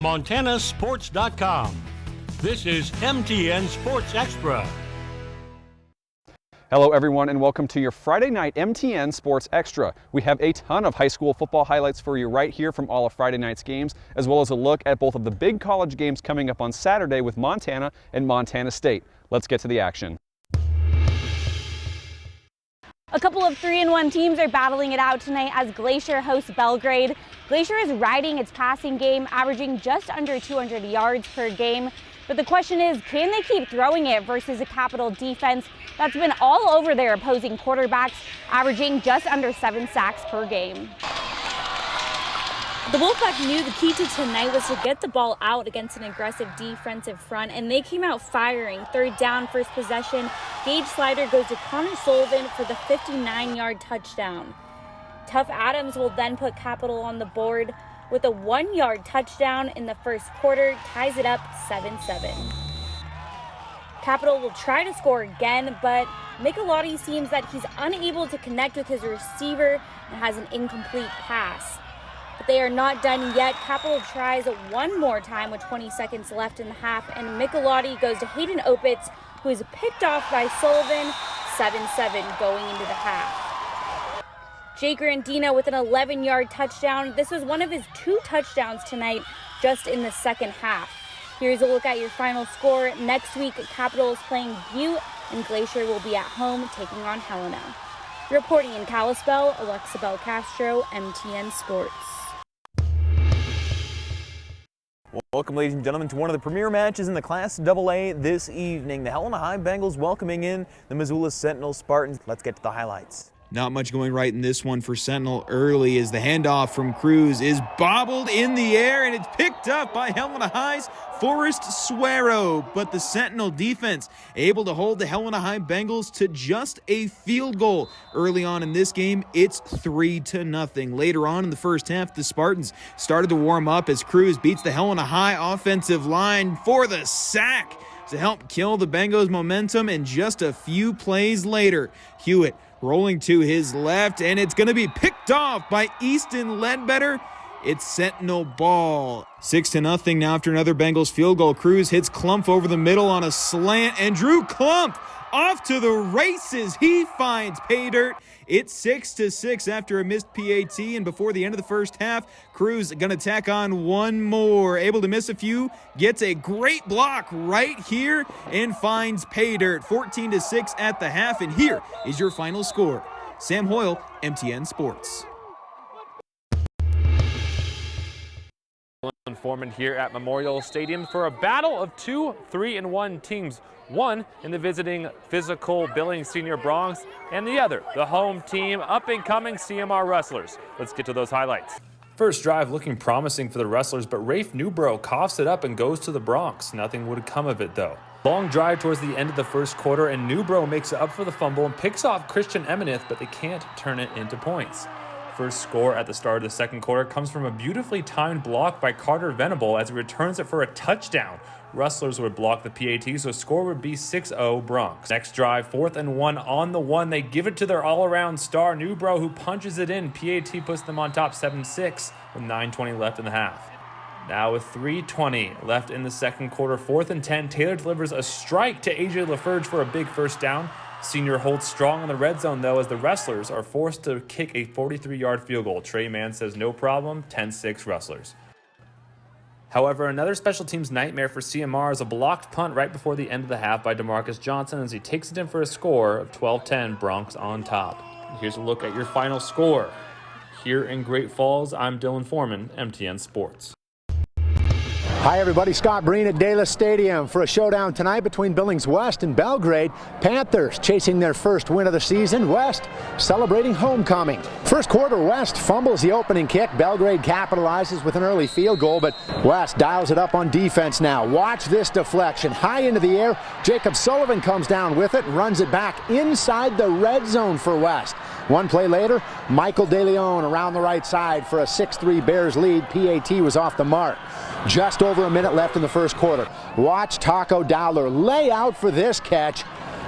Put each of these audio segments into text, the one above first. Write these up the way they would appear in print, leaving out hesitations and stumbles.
MontanaSports.com. This is MTN Sports Extra. Hello everyone and welcome to your Friday night MTN Sports Extra. We have a ton of high school football highlights for you right here from all of Friday night's games, as well as a look at both of the big college games coming up on Saturday with Montana and Montana State. Let's get to the action. A couple of 3-1 teams are battling it out tonight as Glacier hosts Belgrade. Glacier is riding its passing game, averaging just under 200 yards per game. But the question is, can they keep throwing it versus a Capital defense that's been all over their opposing quarterbacks, averaging just under 7 sacks per game? The Wolfpack knew the key to tonight was to get the ball out against an aggressive defensive front, and they came out firing. Third down, first possession. Gage Slider goes to Connor Sullivan for the 59-yard touchdown. Tuff Adams will then put Capital on the board with a 1-yard touchdown in the first quarter, ties it up 7-7. Capital will try to score again, but Michelotti seems that he's unable to connect with his receiver and has an incomplete pass. But they are not done yet. Capital tries one more time with 20 seconds left in the half, and Michelotti goes to Hayden Opitz, who is picked off by Sullivan, 7-7 going into the half. Jake Grandina with an 11-yard touchdown. This was one of his 2 touchdowns tonight just in the second half. Here's a look at your final score. Next week, Capital is playing Butte, and Glacier will be at home taking on Helena. Reporting in Kalispell, Alexa Bell Castro, MTN Sports. Welcome, ladies and gentlemen, to one of the premier matches in the Class AA this evening. The Helena High Bengals welcoming in the Missoula Sentinel Spartans. Let's get to the highlights. Not much going right in this one for Sentinel early as the handoff from Cruz is bobbled in the air and it's picked up by Helena High's Forrest Suero. But the Sentinel defense able to hold the Helena High Bengals to just a field goal. Early on in this game, it's 3-0. Later on in the first half, the Spartans started to warm up as Cruz beats the Helena High offensive line for the sack to help kill the Bengals' momentum. And just a few plays later, Hewitt rolling to his left, and it's going to be picked off by Easton Ledbetter. It's Sentinel ball. 6-0 now after another Bengals field goal. Cruz hits Clump over the middle on a slant, and Drew Clump off to the races. He finds pay dirt. It's 6-6 after a missed PAT, and before the end of the first half, Cruz going to tack on one more. Able to miss a few, gets a great block right here, and finds pay dirt. 14-6 at the half, and here is your final score. Sam Hoyle, MTN Sports. Foreman here at Memorial Stadium for a battle of 2 3-1 teams. One in the visiting physical Billings Senior Broncs, and the other, the home team, up-and-coming CMR Wrestlers. Let's get to those highlights. First drive looking promising for the Wrestlers, but Rafe Newbro coughs it up and goes to the Broncs. Nothing would come of it, though. Long drive towards the end of the first quarter, and Newbro makes it up for the fumble and picks off Christian Emineth, but they can't turn it into points. First score at the start of the second quarter comes from a beautifully timed block by Carter Venable as he returns it for a touchdown. Wrestlers would block the PAT, so score would be 6-0 Broncs. Next drive, 4th and 1 on the 1. They give it to their all-around star, Newbro, who punches it in. PAT puts them on top 7-6 with 9:20 left in the half. Now with 3:20 left in the second quarter, 4th and 10, Taylor delivers a strike to AJ LaFerge for a big first down. Senior holds strong in the red zone, though, as the Wrestlers are forced to kick a 43-yard field goal. Trey Mann says no problem, 10-6 Wrestlers. However, another special teams nightmare for CMR is a blocked punt right before the end of the half by DeMarcus Johnson as he takes it in for a score of 12-10, Broncs on top. Here's a look at your final score. Here in Great Falls, I'm Dylan Foreman, MTN Sports. Hi everybody, Scott Breen at Dallas Stadium for a showdown tonight between Billings West and Belgrade. Panthers chasing their first win of the season. West celebrating homecoming. First quarter, West fumbles the opening kick. Belgrade capitalizes with an early field goal, but West dials it up on defense now. Watch this deflection. High into the air. Jacob Sullivan comes down with it and runs it back inside the red zone for West. One play later, Michael DeLeon around the right side for a 6-3 Bears lead. PAT was off the mark. Just over a minute left in the first quarter. Watch Taco Dowler lay out for this catch.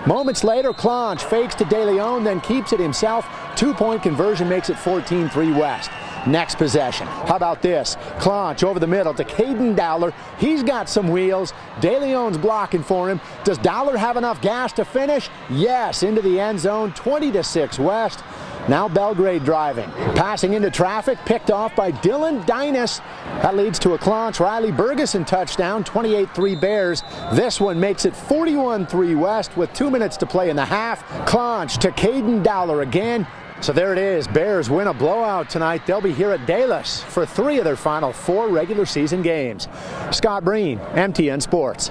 Moments later, Clonch fakes to DeLeon, then keeps it himself. 2-point conversion makes it 14-3 West. Next possession. How about this? Clonch over the middle to Caden Dowler. He's got some wheels. De Leon's blocking for him. Does Dowler have enough gas to finish? Yes, into the end zone, 20-6 West. Now Belgrade driving. Passing into traffic, picked off by Dylan Dinas. That leads to a Clonch Riley Bergeson touchdown, 28-3 Bears. This one makes it 41-3 West with 2 minutes to play in the half. Clonch to Caden Dowler again. So there it is. Bears win a blowout tonight. They'll be here at Dallas for 3 of their final 4 regular season games. Scott Breen, MTN Sports.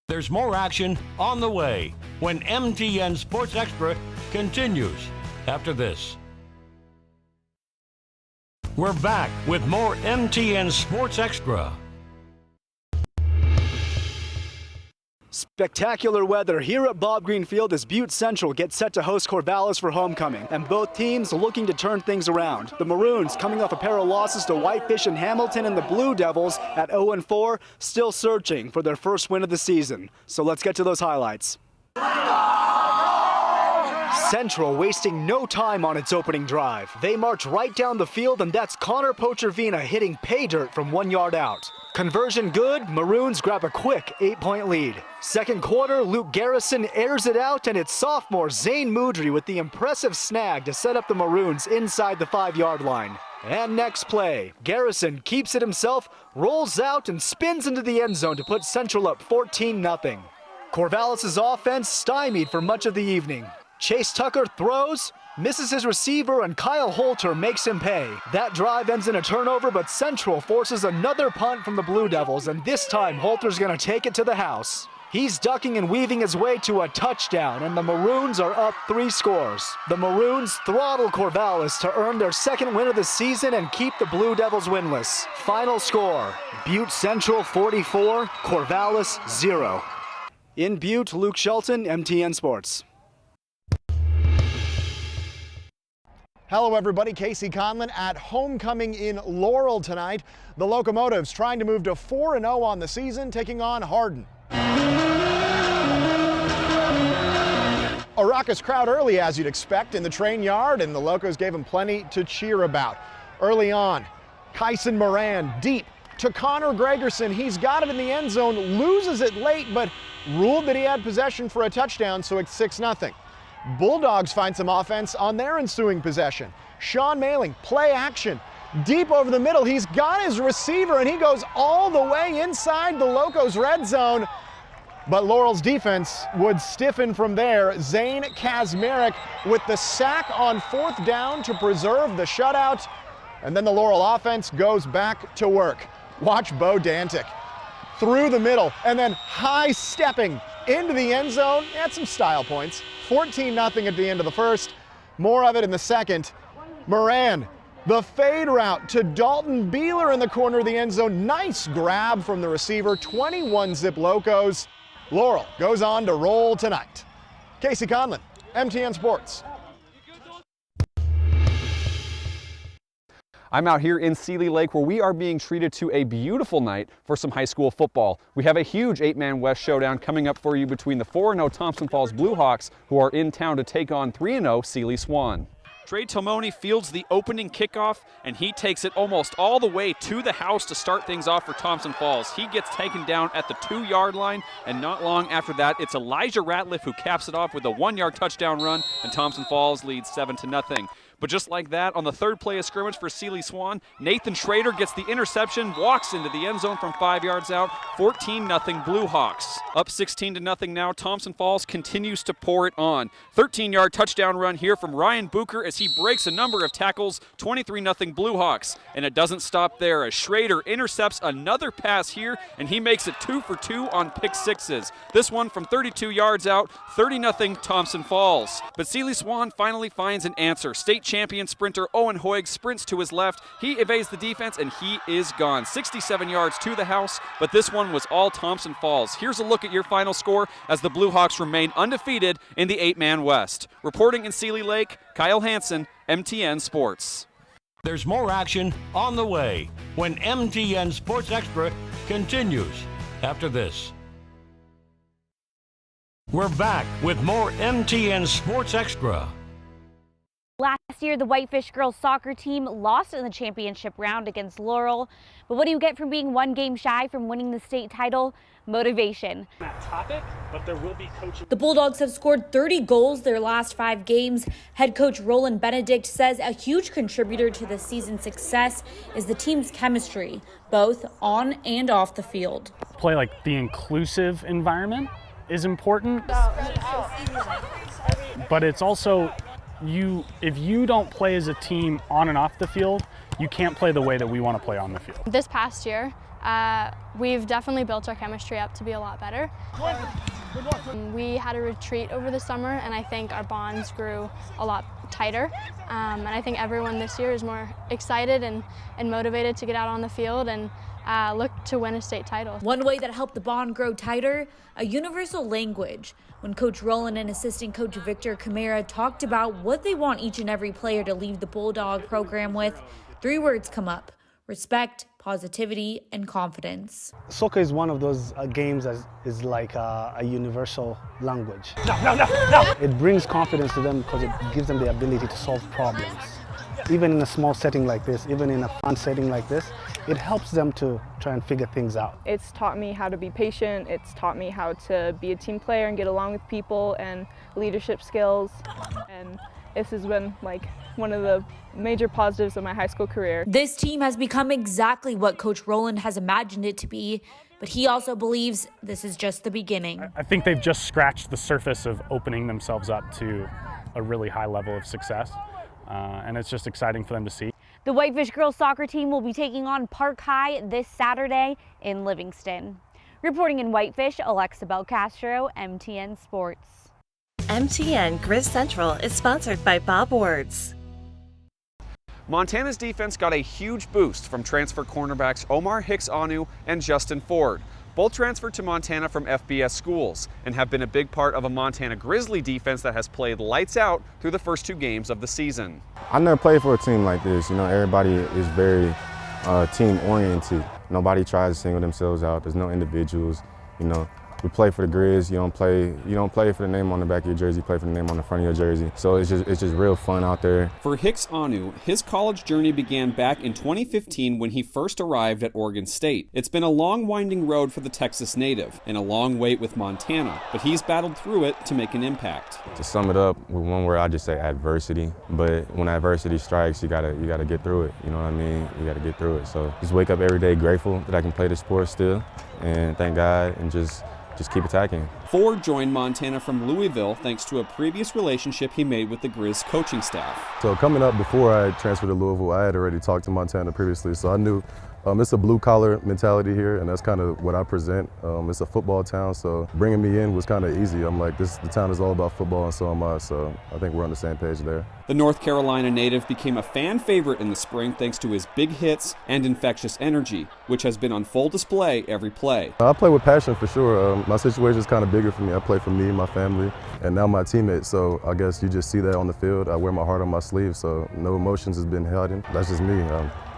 There's more action on the way when MTN Sports Extra continues after this. We're back with more MTN Sports Extra. Spectacular weather here at Bob Green Field as Butte Central gets set to host Corvallis for homecoming, and both teams looking to turn things around. The Maroons coming off a pair of losses to Whitefish and Hamilton, and the Blue Devils at 0-4 still searching for their first win of the season. So let's get to those highlights. Central wasting no time on its opening drive. They march right down the field, and that's Connor Pochervina hitting pay dirt from 1 yard out. Conversion good, Maroons grab a quick 8-point lead. Second quarter, Luke Garrison airs it out, and it's sophomore Zane Moudry with the impressive snag to set up the Maroons inside the 5-yard line. And next play, Garrison keeps it himself, rolls out, and spins into the end zone to put Central up 14-0. Corvallis' offense stymied for much of the evening. Chase Tucker throws, misses his receiver, and Kyle Holter makes him pay. That drive ends in a turnover, but Central forces another punt from the Blue Devils, and this time Holter's going to take it to the house. He's ducking and weaving his way to a touchdown, and the Maroons are up 3 scores. The Maroons throttle Corvallis to earn their second win of the season and keep the Blue Devils winless. Final score, Butte Central 44, Corvallis 0. In Butte, Luke Shelton, MTN Sports. Hello everybody, Casey Conlon at homecoming in Laurel tonight. The Locomotives trying to move to 4-0 on the season, taking on Hardin. A raucous crowd early, as you'd expect, in the train yard, and the Locos gave them plenty to cheer about. Early on, Kyson Moran deep to Connor Gregerson. He's got it in the end zone, loses it late, but ruled that he had possession for a touchdown, so it's 6-0. Bulldogs find some offense on their ensuing possession. Sean Mailing, play action. Deep over the middle, he's got his receiver, and he goes all the way inside the Locos' red zone. But Laurel's defense would stiffen from there. Zane Kazmarek with the sack on 4th down to preserve the shutout. And then the Laurel offense goes back to work. Watch Bo Dantic. Through the middle, and then high-stepping into the end zone. Had some style points. 14-0 at the end of the first. More of it in the second. Moran, the fade route to Dalton Beeler in the corner of the end zone. Nice grab from the receiver. 21-zip Locos. Laurel goes on to roll tonight. Casey Conlon, MTN Sports. I'm out here in Seeley Lake where we are being treated to a beautiful night for some high school football. We have a huge 8-man West showdown coming up for you between the 4-0 Thompson Falls Blue Hawks, who are in town to take on 3-0 Seeley Swan. Trey Tomoni fields the opening kickoff, and he takes it almost all the way to the house to start things off for Thompson Falls. He gets taken down at the 2-yard line, and not long after that, it's Elijah Ratliff who caps it off with a 1-yard touchdown run, and Thompson Falls leads 7-0. But just like that, on the third play of scrimmage for Seeley Swan, Nathan Schrader gets the interception, walks into the end zone from 5 yards out, 14-0 Blue Hawks. Up 16-0 now, Thompson Falls continues to pour it on. 13-yard touchdown run here from Ryan Bucher as he breaks a number of tackles, 23-0 Blue Hawks. And it doesn't stop there as Schrader intercepts another pass here, and he makes it 2 for 2 on pick sixes. This one from 32 yards out, 30-0 Thompson Falls. But Seeley Swan finally finds an answer. State champion sprinter Owen Hoig sprints to his left. He evades the defense, and he is gone. 67 yards to the house, but this one was all Thompson Falls. Here's a look at your final score as the Blue Hawks remain undefeated in the 8-man West. Reporting in Seeley Lake, Kyle Hansen, MTN Sports. There's more action on the way when MTN Sports Extra continues after this. We're back with more MTN Sports Extra. Last year, the Whitefish girls soccer team lost in the championship round against Laurel. But what do you get from being one game shy from winning the state title? Motivation. The Bulldogs have scored 30 goals their last 5 games. Head coach Roland Benedict says a huge contributor to the season's success is the team's chemistry, both on and off the field. Play like the inclusive environment is important, but it's also if you don't play as a team on and off the field, you can't play the way that we want to play on the field. This past year, we've definitely built our chemistry up to be a lot better. We had a retreat over the summer, and I think our bonds grew a lot tighter. And I think everyone this year is more excited and motivated to get out on the field and look to win a state title. One way that helped the bond grow tighter, a universal language. When Coach Roland and assistant coach Victor Camara talked about what they want each and every player to leave the Bulldog program with, 3 words come up: respect, positivity, and confidence. Soccer is one of those games that is like a universal language. It brings confidence to them because it gives them the ability to solve problems. Even in a small setting like this, even in a fun setting like this, it helps them to try and figure things out. It's taught me how to be patient. It's taught me how to be a team player and get along with people and leadership skills. And this has been like one of the major positives of my high school career. This team has become exactly what Coach Roland has imagined it to be, but he also believes this is just the beginning. I think they've just scratched the surface of opening themselves up to a really high level of success, and it's just exciting for them to see. The Whitefish girls soccer team will be taking on Park High this Saturday in Livingston. Reporting in Whitefish, Alexa Belcastro, MTN Sports. MTN Grizz Central is sponsored by Bob Wards. Montana's defense got a huge boost from transfer cornerbacks Omar Hicks-Anu and Justin Ford. Both transferred to Montana from FBS schools and have been a big part of a Montana Grizzly defense that has played lights out through the first 2 games of the season. I never played for a team like this. You know, everybody is very team-oriented. Nobody tries to single themselves out. There's no individuals. You know, we play for the Grizz. You don't play for the name on the back of your jersey. You play for the name on the front of your jersey. So it's just real fun out there. For Hicks-Anu, his college journey began back in 2015 when he first arrived at Oregon State. It's been a long, winding road for the Texas native and a long wait with Montana, but he's battled through it to make an impact. To sum it up with one word, I just say adversity. But when adversity strikes, you gotta get through it. You know what I mean? You gotta get through it. So just wake up every day grateful that I can play the sport still, and thank God, and just keep attacking. Ford joined Montana from Louisville thanks to a previous relationship he made with the Grizz coaching staff. So coming up, before I transferred to Louisville, I had already talked to Montana previously, so I knew it's a blue-collar mentality here, and that's kind of what I present. It's a football town, so bringing me in was kind of easy. I'm like, the town is all about football, and so am I, so I think we're on the same page there. The North Carolina native became a fan favorite in the spring thanks to his big hits and infectious energy, which has been on full display every play. I play with passion for sure. My situation is kind of bigger for me. I play for me, my family, and now my teammates, so I guess you just see that on the field. I wear my heart on my sleeve, so no emotions has been hidden. That's just me.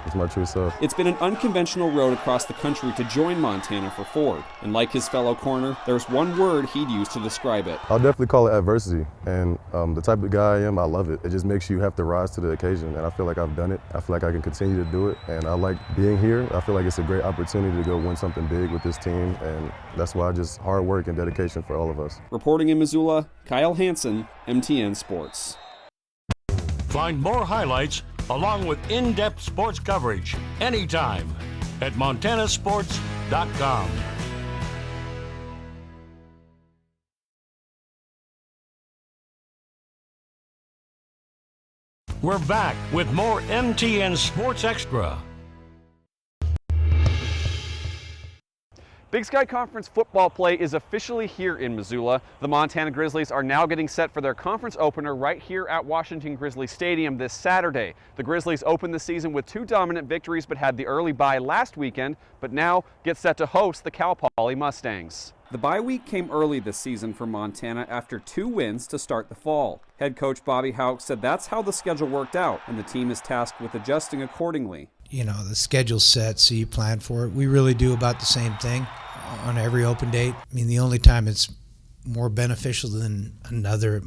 It's my true self. It's been an unconventional road across the country to join Montana for Ford. And like his fellow corner, there's one word he'd use to describe it. I'll definitely call it adversity. And the type of guy I am, I love it. It just makes you have to rise to the occasion. And I feel like I've done it. I feel like I can continue to do it. And I like being here. I feel like it's a great opportunity to go win something big with this team. And that's why just hard work and dedication for all of us. Reporting in Missoula, Kyle Hansen, MTN Sports. Find more highlights along with in-depth sports coverage anytime at montanasports.com. We're back with more MTN Sports Extra. Big Sky Conference football play is officially here in Missoula. The Montana Grizzlies are now getting set for their conference opener right here at Washington Grizzly Stadium this Saturday. The Grizzlies opened the season with 2 dominant victories but had the early bye last weekend, but now get set to host the Cal Poly Mustangs. The bye week came early this season for Montana after 2 wins to start the fall. Head coach Bobby Houck said that's how the schedule worked out, and the team is tasked with adjusting accordingly. You know, the schedule's set, so you plan for it. We really do about the same thing on every open date. I mean, the only time it's more beneficial than another,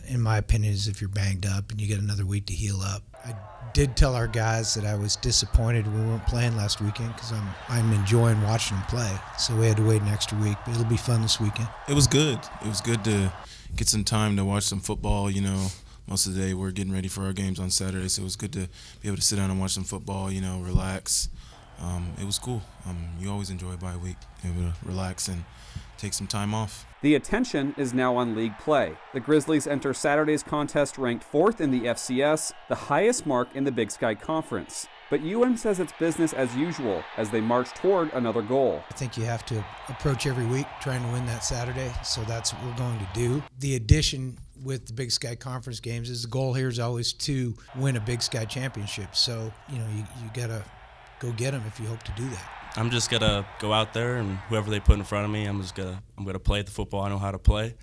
in my opinion, is if you're banged up and you get another week to heal up. I did tell our guys that I was disappointed we weren't playing last weekend because I'm enjoying watching them play. So we had to wait an extra week, but it'll be fun this weekend. It was good. It was good to get some time to watch some football. You know, most of the day we're getting ready for our games on Saturday, so it was good to be able to sit down and watch some football, you know, relax. It was cool. You always enjoy a bye week, able to relax and take some time off. The attention is now on league play. The Grizzlies enter Saturday's contest ranked 4th in the FCS, the highest mark in the Big Sky Conference. But UM says it's business as usual as they march toward another goal. I think you have to approach every week trying to win that Saturday, so that's what we're going to do. The addition with the Big Sky Conference games is the goal here is always to win a Big Sky championship. So, you got to go get them if you hope to do that. I'm just gonna go out there, and whoever they put in front of me, I'm gonna play the football I know how to play.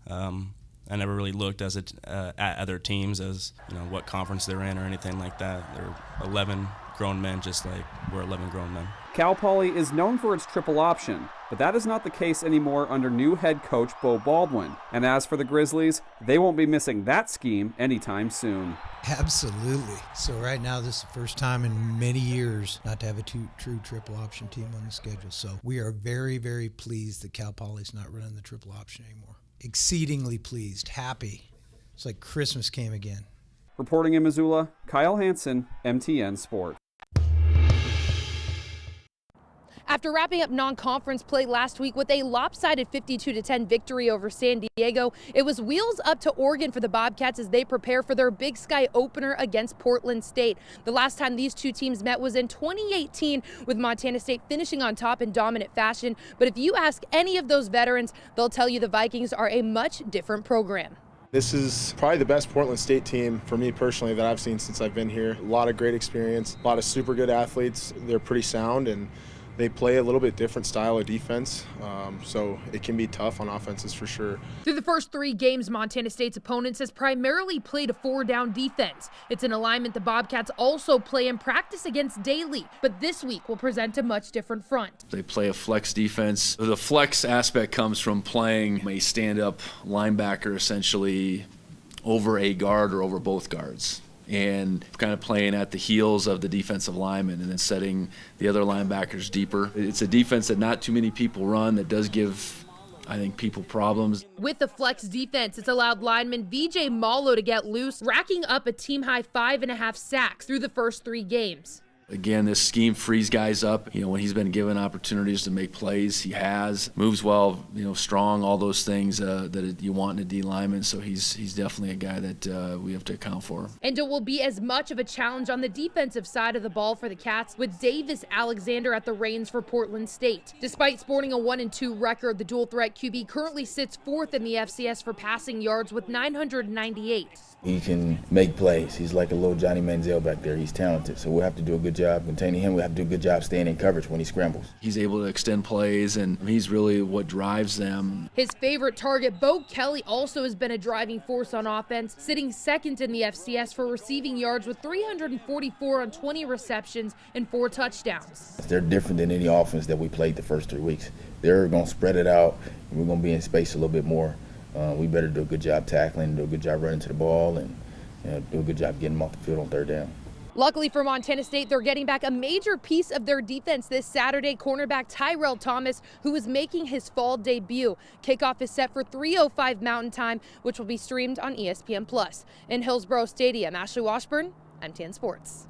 I never really looked at other teams as what conference they're in or anything like that. They're 11 grown men, just like we're 11 grown men. Cal Poly is known for its triple option, but that is not the case anymore under new head coach Bo Baldwin. And as for the Grizzlies, they won't be missing that scheme anytime soon. Absolutely. So right now, this is the first time in many years not to have a true triple option team on the schedule. So we are very, very pleased that Cal Poly's not running the triple option anymore. Exceedingly pleased, happy. It's like Christmas came again. Reporting in Missoula, Kyle Hansen, MTN Sports. After wrapping up non-conference play last week with a lopsided 52-10 victory over San Diego, it was wheels up to Oregon for the Bobcats as they prepare for their Big Sky opener against Portland State. The last time these two teams met was in 2018, with Montana State finishing on top in dominant fashion. But if you ask any of those veterans, they'll tell you the Vikings are a much different program. This is probably the best Portland State team for me personally that I've seen since I've been here. A lot of great experience, a lot of super good athletes. They're pretty sound, and they play a little bit different style of defense, so it can be tough on offenses for sure. Through the first 3 games, Montana State's opponents has primarily played a 4-down defense. It's an alignment the Bobcats also play in practice against daily, but this week will present a much different front. They play a flex defense. The flex aspect comes from playing a stand-up linebacker essentially over a guard or over both guards, and kind of playing at the heels of the defensive lineman and then setting the other linebackers deeper. It's a defense that not too many people run, that does give, I think, people problems. With the flex defense, it's allowed lineman VJ Malo to get loose, racking up a team-high 5.5 sacks through the first 3 games. Again, this scheme frees guys up. When he's been given opportunities to make plays, he has. Moves well, strong, all those things that you want in a D lineman. So he's definitely a guy that we have to account for. And it will be as much of a challenge on the defensive side of the ball for the Cats, with Davis Alexander at the reins for Portland State. Despite sporting a 1-2 record, the dual threat QB currently sits 4th in the FCS for passing yards with 998. He can make plays. He's like a little Johnny Manziel back there. He's talented, so we'll have to do a good job containing him. We have to do a good job staying in coverage when he scrambles. He's able to extend plays, and he's really what drives them. His favorite target, Bo Kelly, also has been a driving force on offense, sitting 2nd in the FCS for receiving yards with 344 on 20 receptions and 4 touchdowns. They're different than any offense that we played the first 3 weeks. They're going to spread it out, and we're going to be in space a little bit more. We better do a good job tackling, do a good job running to the ball, and do a good job getting them off the field on 3rd down. Luckily for Montana State, they're getting back a major piece of their defense this Saturday, cornerback Tyrell Thomas, who is making his fall debut. Kickoff is set for 3:05 Mountain Time, which will be streamed on ESPN+. In Hillsborough Stadium, Ashley Washburn, MTN Sports.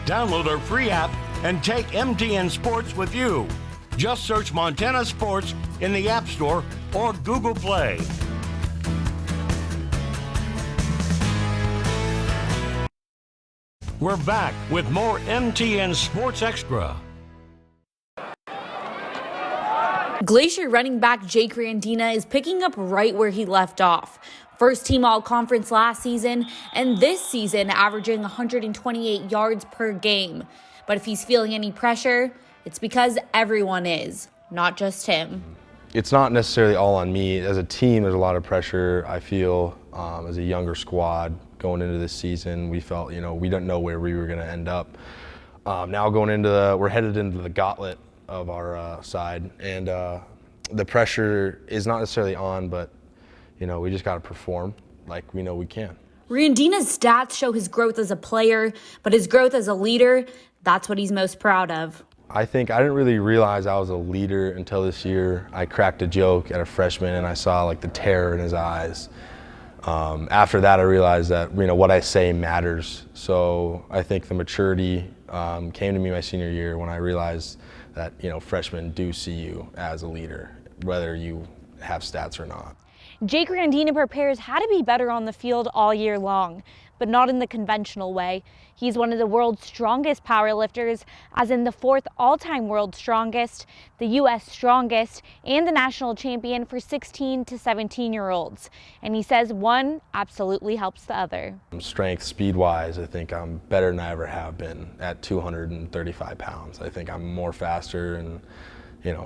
Download our free app and take MTN Sports with you. Just search Montana Sports in the App Store or Google Play. We're back with more MTN Sports Extra. Glacier running back Jake Grandina is picking up right where he left off. First team all-conference last season, and this season averaging 128 yards per game. But if he's feeling any pressure, it's because everyone is, not just him. It's not necessarily all on me. As a team, there's a lot of pressure, I feel, as a younger squad going into this season. We felt, we didn't know where we were going to end up. Now we're headed into the gauntlet of our side, and the pressure is not necessarily on, but we just got to perform like we know we can. Randina's stats show his growth as a player, but his growth as a leader, that's what he's most proud of. I think I didn't really realize I was a leader until this year. I cracked a joke at a freshman and I saw like the terror in his eyes. After that, I realized that what I say matters. So I think the maturity came to me my senior year when I realized that freshmen do see you as a leader, whether you have stats or not. Jake Randina prepares how to be better on the field all year long, but not in the conventional way. He's one of the world's strongest powerlifters, as in the 4th all-time world's strongest, the U.S. strongest, and the national champion for 16 to 17-year-olds. And he says one absolutely helps the other. Strength, speed-wise, I think I'm better than I ever have been at 235 pounds. I think I'm more faster and,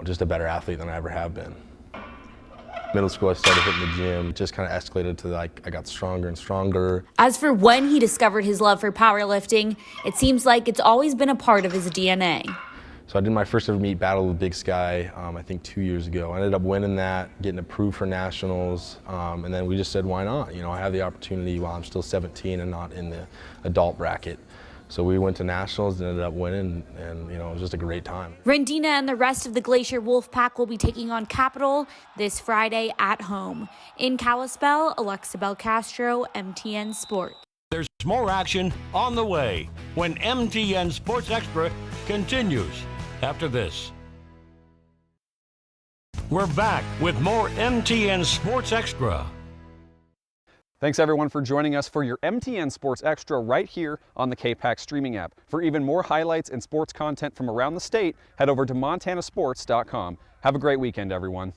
just a better athlete than I ever have been. Middle school, I started hitting the gym, just kind of escalated to I got stronger and stronger. As for when he discovered his love for powerlifting, it seems like it's always been a part of his DNA. So I did my first ever meet Battle of the Big Sky, I think 2 years ago. I ended up winning that, getting approved for nationals, and then we just said, why not? I have the opportunity while I'm still 17 and not in the adult bracket. So we went to nationals and ended up winning, and it was just a great time. Randina and the rest of the Glacier Wolfpack will be taking on Capital this Friday at home. In Kalispell, Alexa Belcastro, MTN Sports. There's more action on the way when MTN Sports Extra continues after this. We're back with more MTN Sports Extra. Thanks everyone for joining us for your MTN Sports Extra right here on the KPAX streaming app. For even more highlights and sports content from around the state, head over to montanasports.com. Have a great weekend, everyone.